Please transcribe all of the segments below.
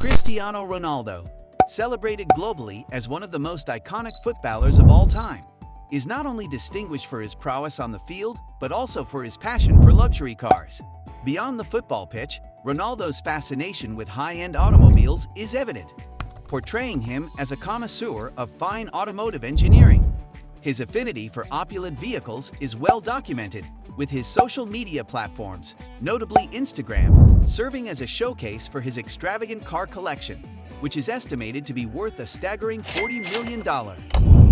Cristiano Ronaldo, celebrated globally as one of the most iconic footballers of all time, is not only distinguished for his prowess on the field, but also for his passion for luxury cars. Beyond the football pitch, Ronaldo's fascination with high-end automobiles is evident, portraying him as a connoisseur of fine automotive engineering. His affinity for opulent vehicles is well documented, with his social media platforms, notably Instagram, serving as a showcase for his extravagant car collection, which is estimated to be worth a staggering $40 million.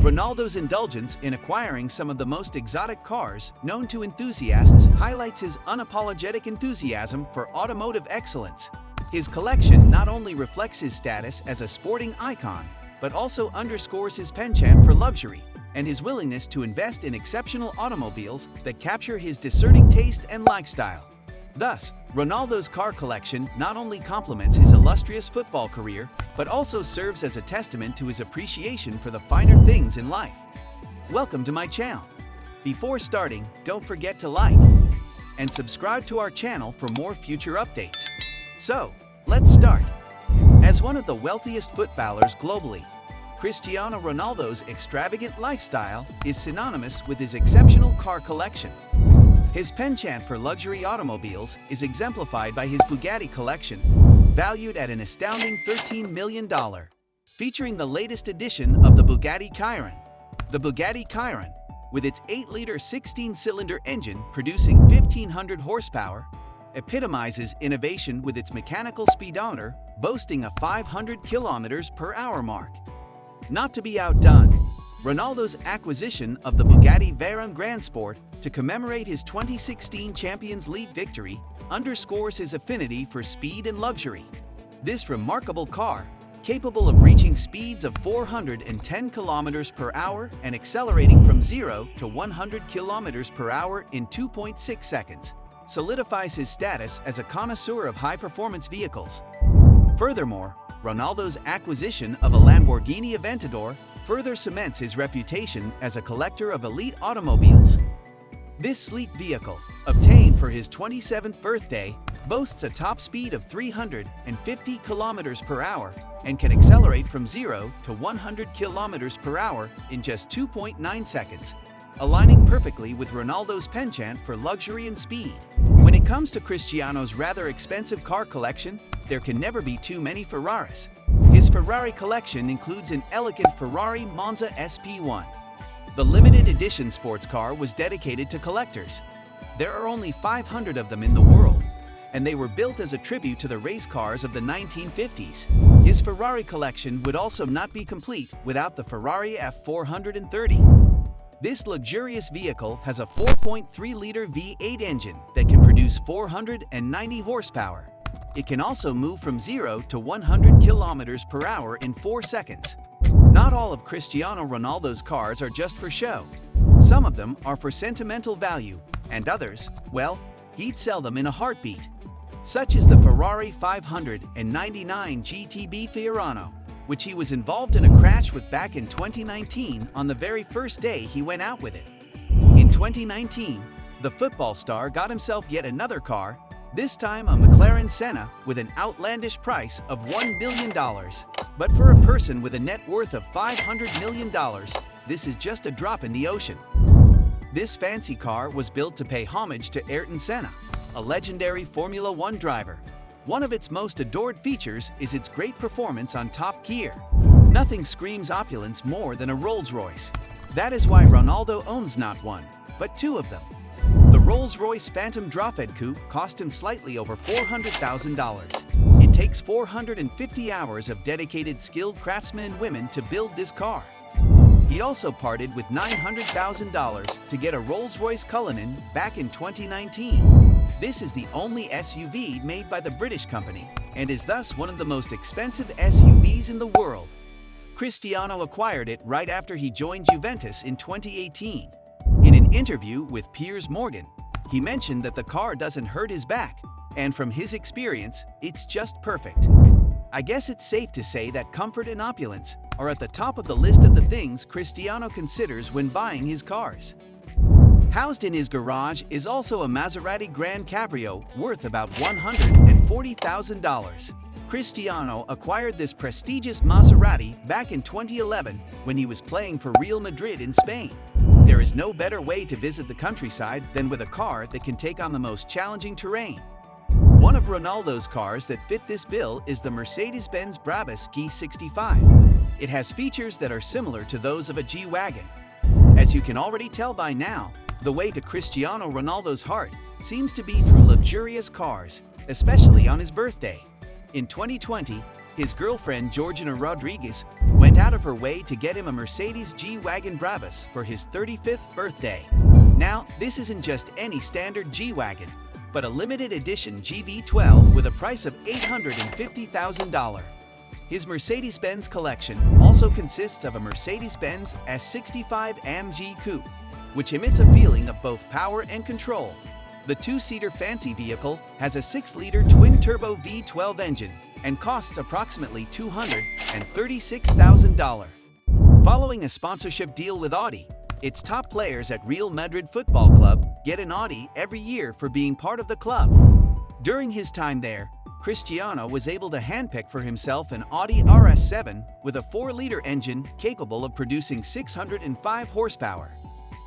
Ronaldo's indulgence in acquiring some of the most exotic cars known to enthusiasts highlights his unapologetic enthusiasm for automotive excellence. His collection not only reflects his status as a sporting icon, but also underscores his penchant for luxury and his willingness to invest in exceptional automobiles that capture his discerning taste and lifestyle. Thus, Ronaldo's car collection not only complements his illustrious football career, but also serves as a testament to his appreciation for the finer things in life. Welcome to my channel. Before starting, don't forget to like and subscribe to our channel for more future updates. So, let's start. As one of the wealthiest footballers globally, Cristiano Ronaldo's extravagant lifestyle is synonymous with his exceptional car collection. His penchant for luxury automobiles is exemplified by his Bugatti collection, valued at an astounding $13 million, featuring the latest edition of the Bugatti Chiron. The Bugatti Chiron, with its 8-liter 16-cylinder engine producing 1,500 horsepower, epitomizes innovation with its mechanical speedometer boasting a 500 km/h mark. Not to be outdone, Ronaldo's acquisition of the Bugatti Veyron Grand Sport to commemorate his 2016 Champions League victory underscores his affinity for speed and luxury. This remarkable car, capable of reaching speeds of 410 km/h and accelerating from 0 to 100 km/h in 2.6 seconds, solidifies his status as a connoisseur of high-performance vehicles. Furthermore, Ronaldo's acquisition of a Lamborghini Aventador further cements his reputation as a collector of elite automobiles. This sleek vehicle, obtained for his 27th birthday, boasts a top speed of 350 km/h and can accelerate from 0 to 100 km/h in just 2.9 seconds, aligning perfectly with Ronaldo's penchant for luxury and speed. When it comes to Cristiano's rather expensive car collection, there can never be too many Ferraris. His Ferrari collection includes an elegant Ferrari Monza SP1. The limited edition sports car was dedicated to collectors. There are only 500 of them in the world, and they were built as a tribute to the race cars of the 1950s. His Ferrari collection would also not be complete without the Ferrari F430. This luxurious vehicle has a 4.3-liter V8 engine that can produce 490 horsepower. It can also move from 0 to 100 km/h in 4 seconds. Not all of Cristiano Ronaldo's cars are just for show. Some of them are for sentimental value, and others, well, he'd sell them in a heartbeat. Such as the Ferrari 599 GTB Fiorano, which he was involved in a crash with back in 2019 on the very first day he went out with it. In 2019, the football star got himself yet another car, this time a McLaren Senna with an outlandish price of $1 million. But for a person with a net worth of $500 million, this is just a drop in the ocean. This fancy car was built to pay homage to Ayrton Senna, a legendary Formula One driver. One of its most adored features is its great performance on Top Gear. Nothing screams opulence more than a Rolls-Royce. That is why Ronaldo owns not one, but two of them. The Rolls-Royce Phantom Drawfed Coupe cost him slightly over $400,000. It takes 450 hours of dedicated skilled craftsmen and women to build this car. He also parted with $900,000 to get a Rolls-Royce Cullinan back in 2019. This is the only SUV made by the British company and is thus one of the most expensive SUVs in the world. Cristiano acquired it right after he joined Juventus in 2018. In an interview with Piers Morgan, he mentioned that the car doesn't hurt his back, and from his experience, it's just perfect. I guess it's safe to say that comfort and opulence are at the top of the list of the things Cristiano considers when buying his cars. Housed in his garage is also a Maserati Grand Cabrio worth about $140,000. Cristiano acquired this prestigious Maserati back in 2011 when he was playing for Real Madrid in Spain. There is no better way to visit the countryside than with a car that can take on the most challenging terrain. One of Ronaldo's cars that fit this bill is the Mercedes-Benz Brabus G65. It has features that are similar to those of a G-Wagon. As you can already tell by now, the way to Cristiano Ronaldo's heart seems to be through luxurious cars, especially on his birthday. In 2020, his girlfriend Georgina Rodriguez went out of her way to get him a Mercedes G-Wagon Brabus for his 35th birthday. Now, this isn't just any standard G-Wagon, but a limited edition GV12 with a price of $850,000. His Mercedes-Benz collection also consists of a Mercedes-Benz S65 AMG Coupe, which emits a feeling of both power and control. The two-seater fancy vehicle has a 6-liter twin-turbo V12 engine and costs approximately $236,000. Following a sponsorship deal with Audi, its top players at Real Madrid Football Club get an Audi every year for being part of the club. During his time there, Cristiano was able to handpick for himself an Audi RS7 with a 4-liter engine capable of producing 605 horsepower.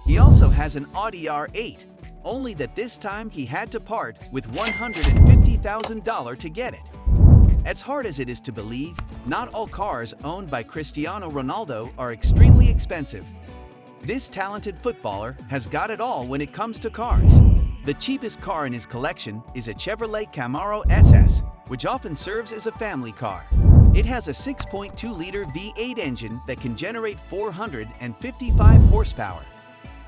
He also has an Audi R8, only that this time he had to part with $150,000 to get it. As hard as it is to believe, not all cars owned by Cristiano Ronaldo are extremely expensive. This talented footballer has got it all when it comes to cars. The cheapest car in his collection is a Chevrolet Camaro SS, which often serves as a family car. It has a 6.2-liter V8 engine that can generate 455 horsepower.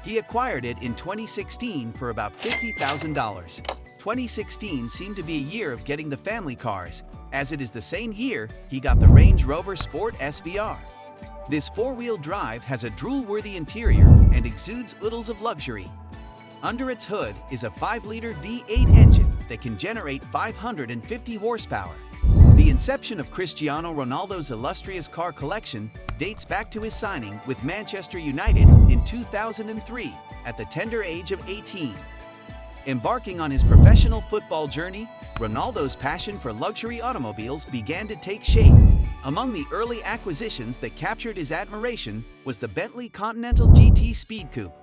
He acquired it in 2016 for about $50,000. 2016 seemed to be a year of getting the family cars, as it is the same year he got the Range Rover Sport SVR. This 4-wheel drive has a drool-worthy interior and exudes oodles of luxury. Under its hood is a 5-liter V8 engine that can generate 550 horsepower. The inception of Cristiano Ronaldo's illustrious car collection dates back to his signing with Manchester United in 2003 at the tender age of 18. Embarking on his professional football journey, Ronaldo's passion for luxury automobiles began to take shape. Among the early acquisitions that captured his admiration was the Bentley Continental GT Speed Coupe,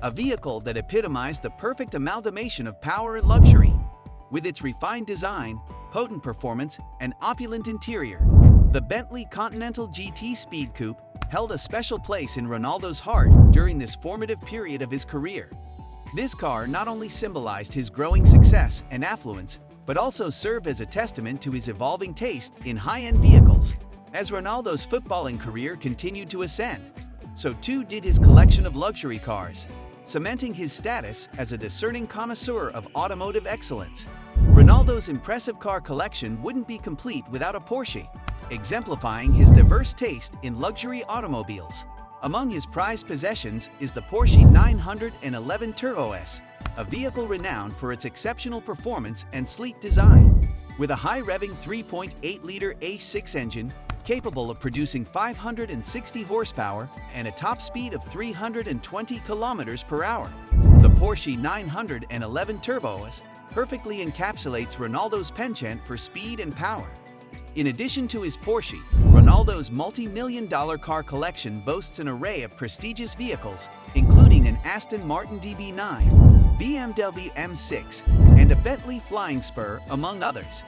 a vehicle that epitomized the perfect amalgamation of power and luxury. With its refined design, potent performance, and opulent interior, the Bentley Continental GT Speed Coupe held a special place in Ronaldo's heart during this formative period of his career. This car not only symbolized his growing success and affluence, but also served as a testament to his evolving taste in high-end vehicles. As Ronaldo's footballing career continued to ascend, so too did his collection of luxury cars, cementing his status as a discerning connoisseur of automotive excellence. Ronaldo's impressive car collection wouldn't be complete without a Porsche, exemplifying his diverse taste in luxury automobiles. Among his prized possessions is the Porsche 911 Turbo S, a vehicle renowned for its exceptional performance and sleek design. With a high-revving 3.8-liter H6 engine, capable of producing 560 horsepower and a top speed of 320 kilometers per hour, the Porsche 911 Turbo S perfectly encapsulates Ronaldo's penchant for speed and power. In addition to his Porsche, Ronaldo's multi-million-dollar car collection boasts an array of prestigious vehicles, including an Aston Martin DB9, BMW M6, and a Bentley Flying Spur, among others.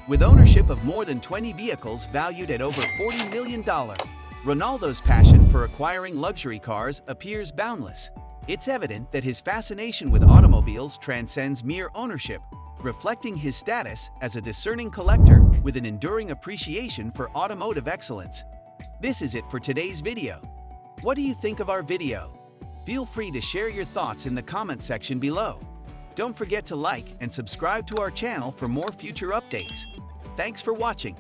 With ownership of more than 20 vehicles valued at over $40 million, Ronaldo's passion for acquiring luxury cars appears boundless. It's evident that his fascination with automobiles transcends mere ownership, reflecting his status as a discerning collector with an enduring appreciation for automotive excellence. This is it for today's video. What do you think of our video? Feel free to share your thoughts in the comment section below. Don't forget to like and subscribe to our channel for more future updates. Thanks for watching.